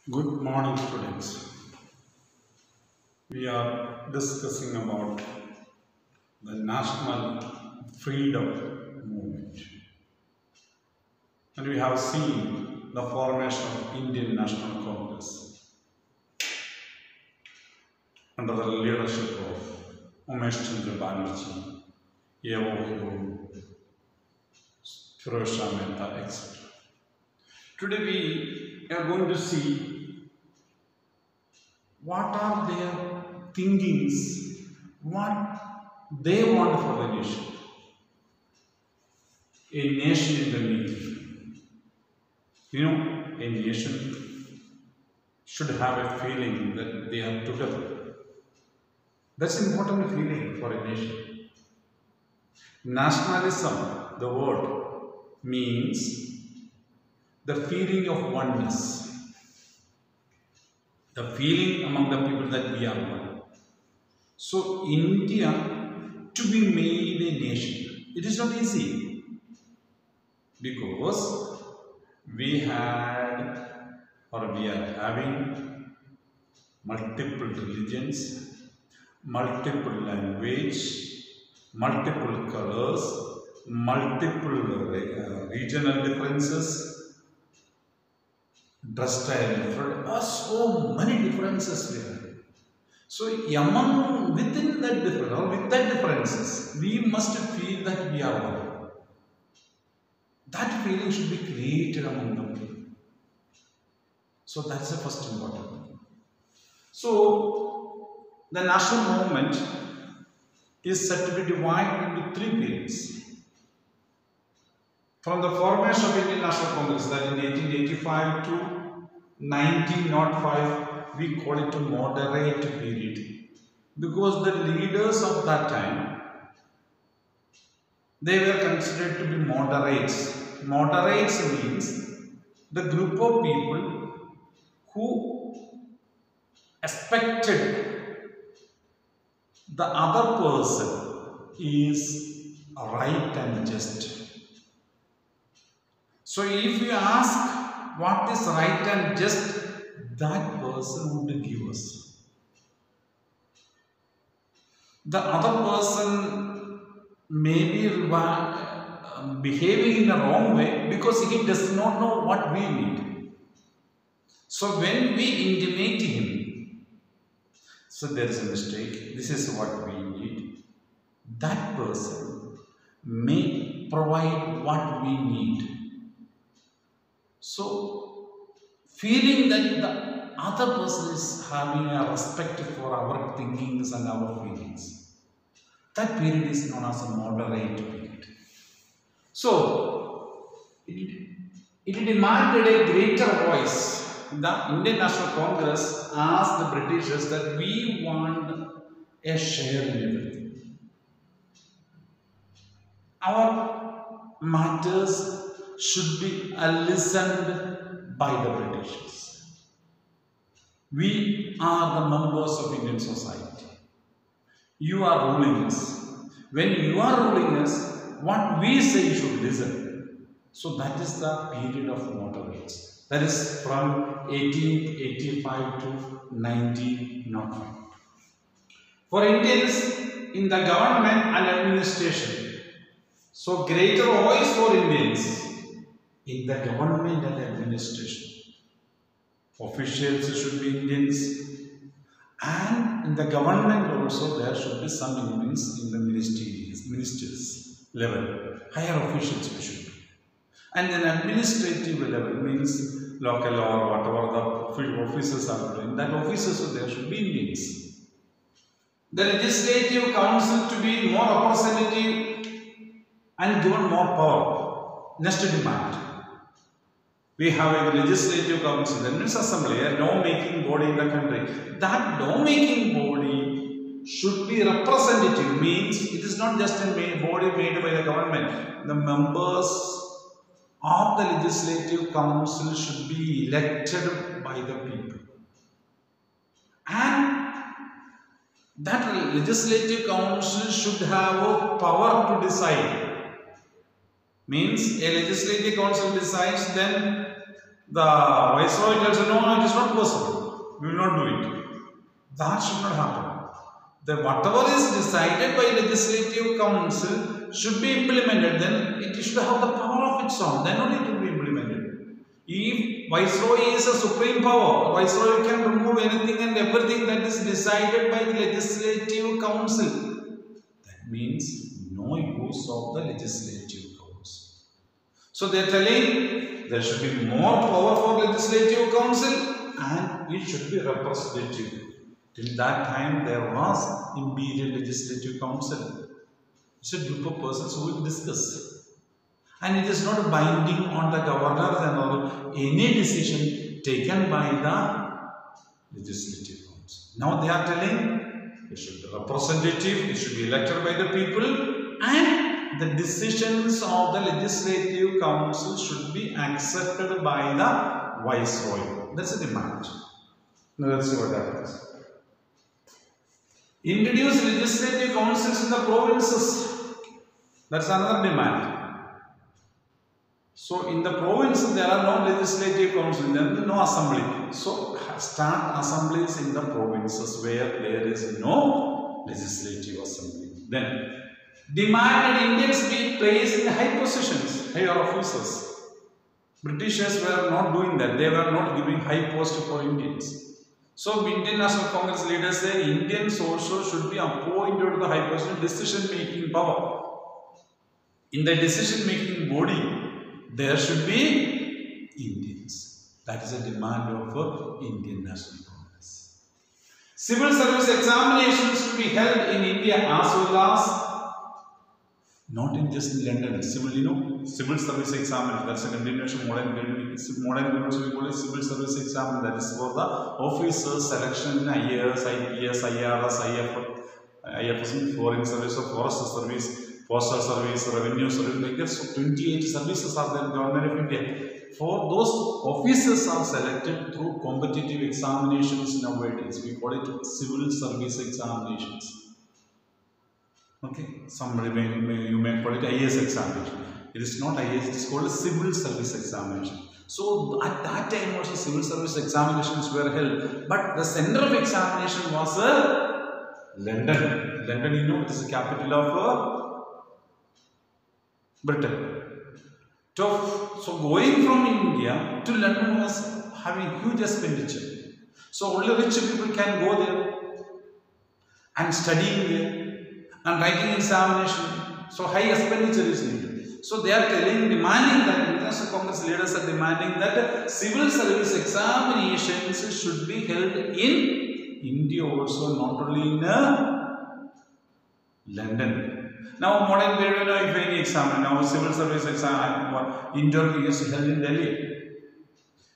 Good morning, students. We are discussing about the national freedom movement, and we have seen the formation of Indian National Congress under the leadership of Ouseph Banerjee, A.O. Firoz Shah Mehta, etc. Today we are going to see what are their thinkings, what they want for the nation. A nation in the making. A nation should have a feeling that they are together. That's an important feeling for a nation. Nationalism, the word, means the feeling of oneness. The feeling among the people that we are one. So, India to be made a nation, it is not easy because we are having multiple religions, multiple language, multiple colors, multiple regional differences. Dress style, so many differences there. So within that difference or with that differences, we must feel that we are one. That feeling should be created among the people. So that's the first important thing. So the national movement is said to be divided into three periods. From the formation of Indian National Congress, that in 1885 to 1905, we call it a moderate period, because the leaders of that time, they were considered to be moderates. Moderates means the group of people who expected the other person is right and just. So if you ask what is right and just, that person would give us. The other person may be behaving in a wrong way because he does not know what we need. So when we intimate him, so there is a mistake, this is what we need, that person may provide what we need. So, feeling that the other person is having a respect for our thinkings and our feelings, that period is known as a moderate period. So, it demanded a greater voice. The Indian National Congress asked the Britishers that we want a share in everything. Our matters should be listened by the Britishers. We are the members of Indian society. You are ruling us. When you are ruling us, what we say you should listen. So that is the period of moderates. That is from 1885 to 1905. For Indians in the government and administration, so greater voice for Indians in the government and administration. Officials should be Indians, and in the government also there should be some Indians in the ministers level. Higher officials we should be. And then administrative level means local or whatever the officers are doing, that officers there should be Indians. The legislative council to be more representative and given more power. Next demand. We have a legislative council, that means assembly, a law-making body in the country. That law-making body should be representative, means it is not just a body made by the government. The members of the legislative council should be elected by the people. And that legislative council should have a power to decide. Means a legislative council decides, then the Viceroy tells, no, it is not possible. We will not do it. That should not happen. Whatever is decided by Legislative Council should be implemented. Then it should have the power of its own. Then only it will be implemented. If Viceroy is a supreme power, Viceroy can remove anything and everything that is decided by the Legislative Council. That means no use of the Legislative Council. So they are telling there should be more power for Legislative Council and it should be representative. Till that time there was Imperial Legislative Council. It's a group of persons who will discuss. And it is not binding on the governor and any decision taken by the Legislative Council. Now they are telling it should be representative, it should be elected by the people, and the decisions of the Legislative Council should be accepted by the Viceroy. That's a demand. Now let's see what happens. Introduce legislative councils in the provinces. That's another demand. So in the provinces there are no legislative councils, there is no assembly. So start assemblies in the provinces where there is no legislative assembly. Then demand that Indians be placed in high positions, higher offices. Britishers were not doing that. They were not giving high post for Indians. So Indian National Congress leaders say Indians also should be appointed to the high position decision-making power. In the decision-making body, there should be Indians. That is a demand of Indian National Congress. Civil service examinations to be held in India as well as not in just in London. Civil service examination. That's a continuation. Modern university we call it civil service exam. That is for the officers selection in IAS, IPS, IRS, IFS, foreign service, or forest service, postal service, revenue service. Like that. So 28 services are there in the government of India. For those officers are selected through competitive examinations nowadays. We call it civil service examinations. Okay, you may call it IAS examination. It is not IAS, it is called a civil service examination. So at that time also civil service examinations were held, but the center of examination was London. London, you know, it is the capital of Britain. So going from India to London was having huge expenditure. So only rich people can go there and studying there and writing examination. So high expenditure is needed. So they are demanding that International Congress leaders are demanding that civil service examinations should be held in India also, not only in London. Now modern period, if any exam, now civil service exam, interview is held in Delhi.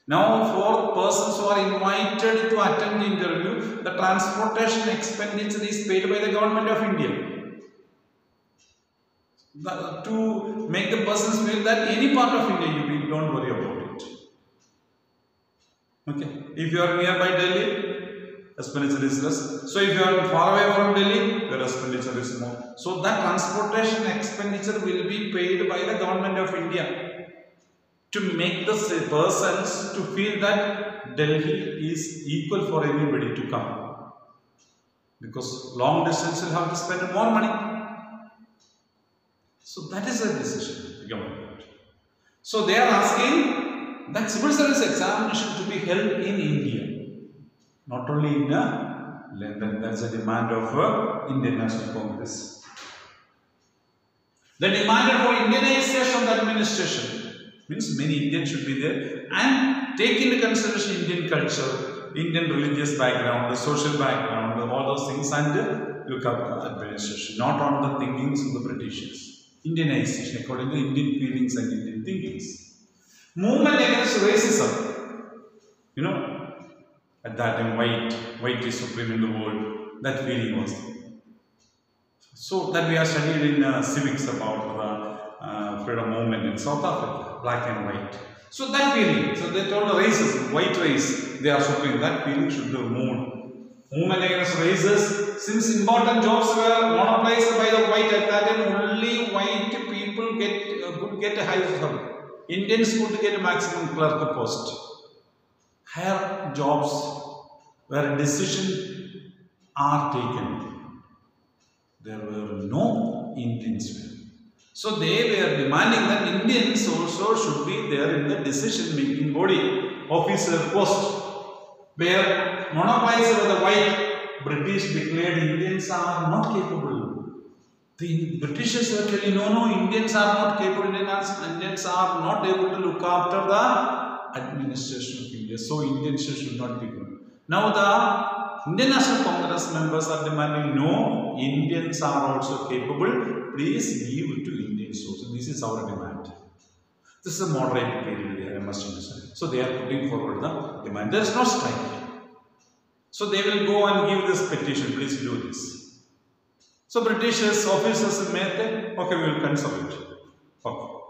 Now for persons who are invited to attend the interview, the transportation expenditure is paid by the government of India. To make the persons feel that any part of India you don't worry about it. Okay. If you are nearby Delhi, expenditure is less. So if you are far away from Delhi, your expenditure is more. So that transportation expenditure will be paid by the government of India to make the persons to feel that Delhi is equal for anybody to come. Because long distance will have to spend more money. So that is a decision, the government. So they are asking that civil service examination to be held in India, not only in London. That's a demand of Indian National Congress. They demanded for Indianization of the administration. Means many Indians should be there and take into consideration Indian culture, Indian religious background, the social background, all those things, and look up the administration, not on the thinkings of the Britishers. Indianization according to Indian feelings and Indian thinkings. Movement against racism. You know, at that time white is supreme in the world. That feeling was there. So that we are studied in civics about the freedom movement in South Africa, black and white. So that feeling, so they told the racism, white race, they are supreme. That feeling should be removed. Movement against races, since important jobs were monopolized by the white at that time, only white people could get a high job. Indians could get maximum clerk post. Higher jobs where decisions are taken. There were no Indians. So they were demanding that Indians also should be there in the decision-making body, officer post, where monopolized by the white. British declared Indians are not capable. The Britishers were telling, no, Indians are not capable. Indians are not able to look after the administration of India. So Indians should not be given. Now the Indian National Congress members are demanding, no, Indians are also capable. Please give it to Indians also. This is our demand. This is a moderate period, I must understand. So they are putting forward the demand. There is no strike. So they will go and give this petition, please do this. So Britishers, officers may think, okay, we will cancel it. Okay.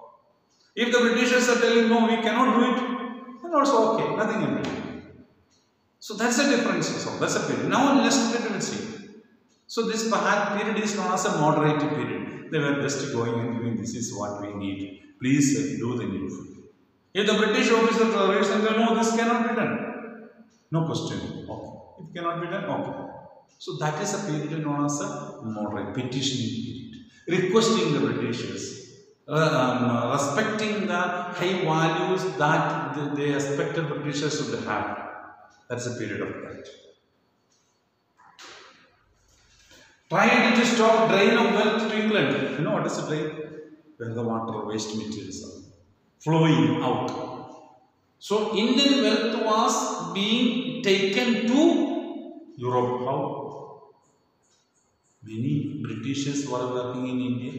If the Britishers are telling, no, we cannot do it, then also okay, nothing in between. So that's the difference. So that's a period. Now next period we will see. So this period is known as a moderate period. They were just going and giving, this is what we need. Please do the needful. If the British officers are raised and no, this cannot be done. No question. Okay. It cannot be done. Okay. So that is a period known as a moderate petitioning period. Requesting the Britishers, respecting the high values that they expected Britishers should have. That's a period of that. Tried to stop drain of wealth to England. You know what is a drain? Where the water waste materials are flowing out. So Indian wealth was being taken to Europe. How? Many Britishers were working in India.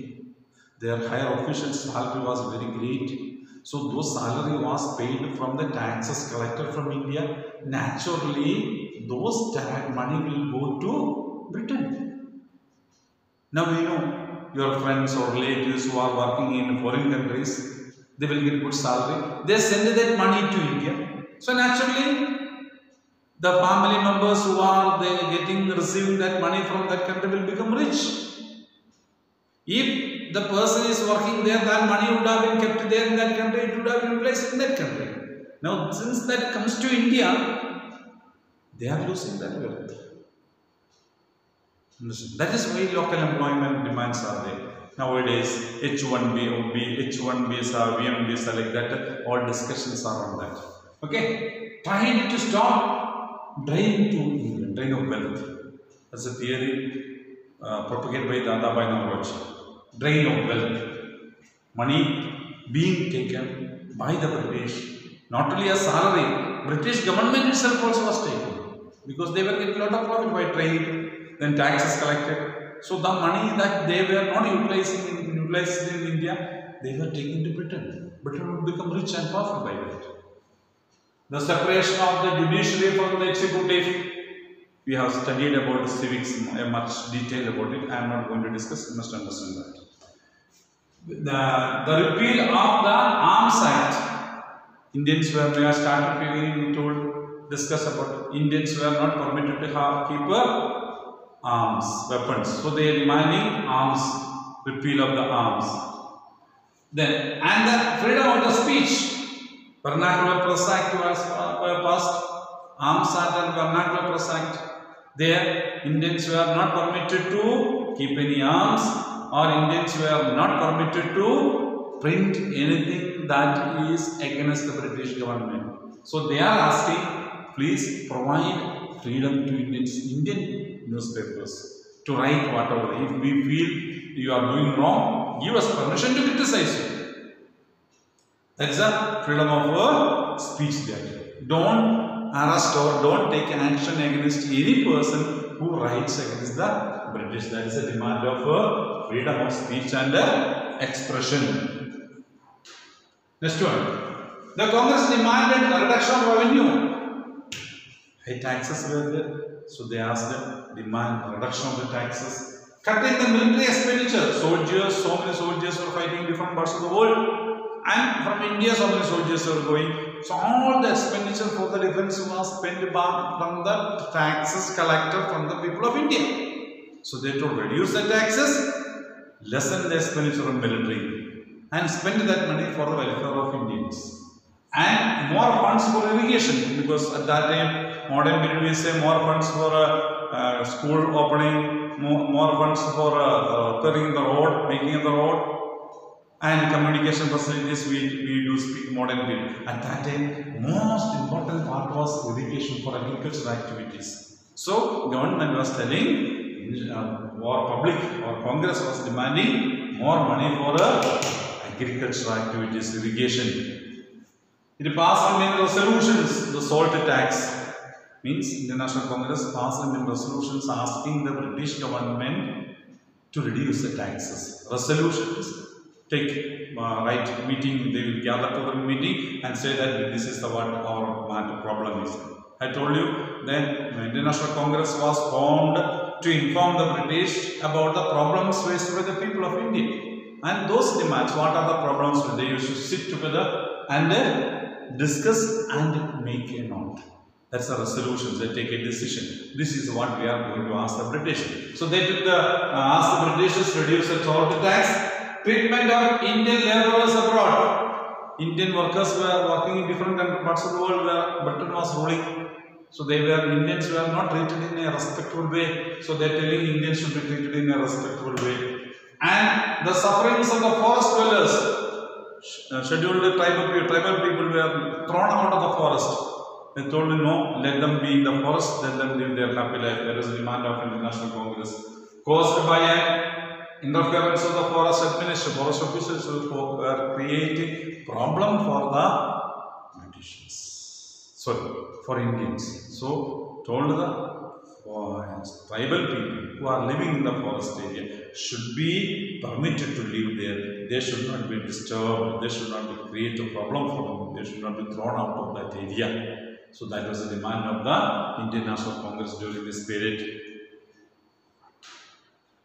Their higher official salary was very great. So those salary was paid from the taxes collected from India. Naturally, those money will go to Britain. Now we know your friends or relatives who are working in foreign countries, they will get good salary. They send that money to India. So naturally, the family members who are receiving that money from that country will become rich. If the person is working there, that money would have been kept there in that country, it would have been placed in that country. Now, since that comes to India, they are losing that wealth. That is why local employment demands are there. Nowadays, H1B, H1 visa, VM visa, like that, all discussions are on that. Okay? Trying to stop drain to England, drain of wealth. That's a theory propagated by Dadabhai Naoroji. Drain of wealth. Money being taken by the British. Not only a salary, British government itself also was taken. Because they were getting a lot of profit by trade, then taxes collected. So the money that they were not utilizing in India, they were taking to Britain. Britain would become rich and powerful by that. The separation of the judiciary from the executive. We have studied about civics much detail about it. I am not going to discuss. You must understand that. The repeal of the Arms Act. Indians were never started beginning to discuss about Indians were not permitted to keep arms, weapons. So they are demanding arms, repeal of the arms. Then, and the freedom of the speech. Vernacular Press Act was passed. Arms Act and Vernacular Press Act. There, Indians were not permitted to keep any arms, or Indians were not permitted to print anything that is against the British government. So they are asking, please provide freedom to Indian newspapers to write whatever. If we feel you are doing wrong, give us permission to criticize you. That is the freedom of speech there. Don't arrest or don't take action against any person who writes against the British. That is a demand of freedom of speech and expression. Next one. The Congress demanded a reduction of revenue. High taxes were there. So they asked them, demand reduction of the taxes. Cutting the military expenditure. Soldiers, so many soldiers were fighting different parts of the world. And from India, so many soldiers were going. So all the expenditure for the defense was spent from the taxes collected from the people of India. So they told reduce the taxes, lessen the expenditure on military. and spend that money for the welfare of Indians. And more funds for irrigation, because at that time, modern period we say more funds for school opening, more funds for repairing the road, making the road, and communication facilities. We do speak modern period. At that time, most important part was irrigation for agricultural activities. So government was telling, or public or Congress was demanding more money for agricultural activities, irrigation. It passed many resolutions. The salt tax means International Congress passed many resolutions asking the British government to reduce the taxes. Resolutions take right meeting. They will gather to the meeting and say that this is what our problem is. I told you then the International Congress was formed to inform the British about the problems faced by the people of India. And those demands, what are the problems? They used to sit together and discuss and make a note. That's the resolutions. They take a decision. This is what we are going to ask the British. So they took asked the British to reduce the toll tax. Treatment of Indian laborers abroad. Indian workers were working in different parts of the world where Britain was ruling. So Indians were not treated in a respectful way. So they are telling Indians should be treated in a respectful way. And the sufferings of the forest dwellers. Scheduled tribal people were thrown out of the forest. They told me no, let them be in the forest, let them live their happy life. There is a demand of International Congress. Caused by an interference of the forest administration, forest officials were creating problem for the Britishers. Sorry, for Indians. So told the tribal people who are living in the forest area should be permitted to live there. They should not be disturbed. They should not create a problem for them. They should not be thrown out of that area. So that was the demand of the Indian National Congress during this period.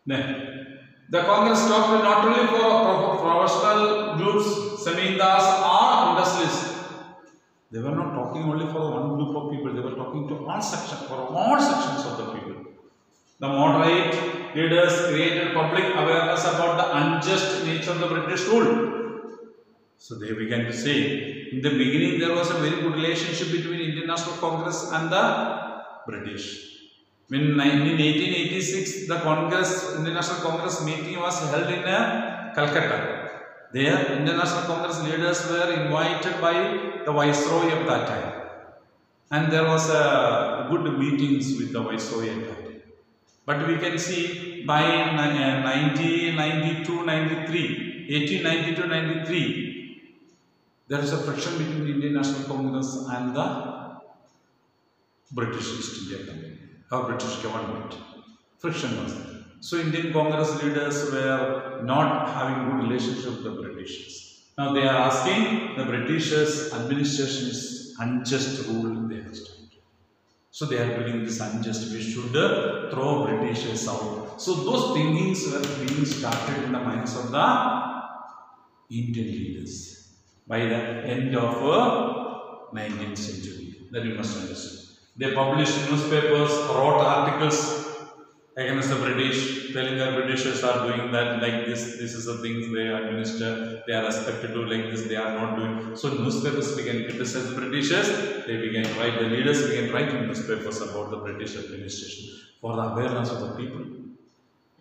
Then, the Congress talked not only for professional groups, ZAMINDARS or industrialists. They were not talking only for one group of people. They were talking to all sections, for all sections of the people. The moderate leaders created public awareness about the unjust nature of the British rule. So they began to say, in the beginning there was a very good relationship between Indian National Congress and the British. When in 1886 the Indian National Congress meeting was held in Calcutta. There, Indian National Congress leaders were invited by the Viceroy of that time. And there was good meetings with the Viceroy at that time. But we can see by 1892-93, there is a friction between the Indian National Congress and the British East India Company, or British government. Friction was there. So Indian Congress leaders were not having good relationship with the Britishers. Now they are asking the Britishers administration's unjust rule they have started. So they are doing this unjust. We should throw Britishers out. So those thinkings were being started in the minds of the Indian leaders by the end of 19th century. That you must understand. They published newspapers, wrote articles against the British, telling the Britishers are doing that like this is the things they administer, they are expected to do like this, they are not doing. So newspapers began to criticize the Britishers, they began to write, the leaders began writing newspapers about the British administration for the awareness of the people.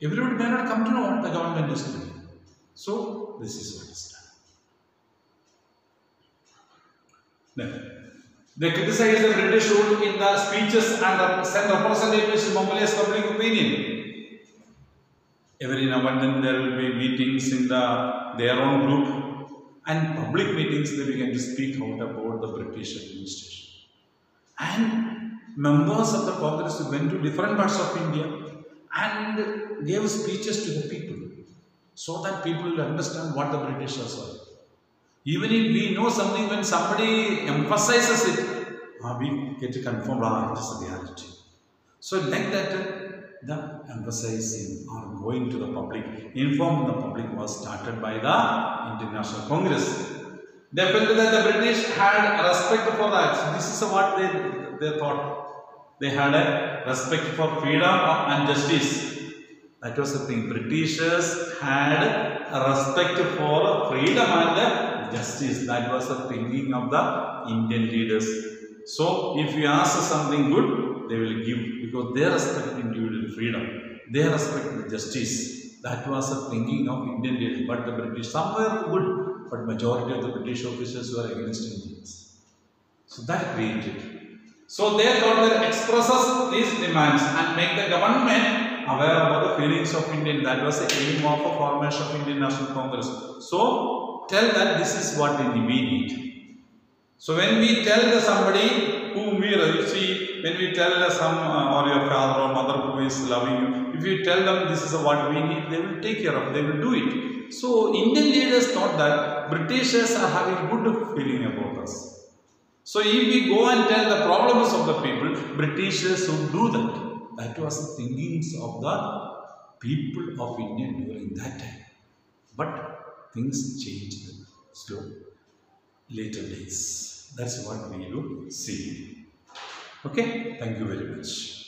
Everybody may not come to know what the government is doing. So this is what is done. Then, they criticized the British rule in the speeches and sent representatives to mobilize public opinion. Every now and then there will be meetings in their own group, and public meetings they began to speak out about the British administration. And members of the Congress went to different parts of India and gave speeches to the people so that people will understand what the Britishers are. Even if we know something, when somebody emphasizes it, we get to confirm it is the reality. So like that, the emphasizing or going to the public, informing the public was started by the Indian National Congress. They felt that the British had respect for that. So this is what they thought. They had a respect for freedom and justice. That was the thing. Britishers had respect for freedom and justice. That was the thinking of the Indian leaders. So if you ask something good, they will give because they respect individual freedom. They respect justice. That was the thinking of Indian leaders. But the British, some were good, but majority of the British officers were against Indians. So that created. So they thought that expresses these demands and make the government aware about the feelings of Indian. That was the aim of the formation of Indian National Congress. So tell that this is what we need. So when we tell somebody whom we see, when we tell some or your father or mother who is loving you, if you tell them this is what we need, they will take care of, they will do it. So Indian leaders thought that Britishers are having good feeling about us. So if we go and tell the problems of the people, Britishers would do that. That was the thinkings of the people of India during that time. But things changed slow later days. That's what we will see. Okay, thank you very much.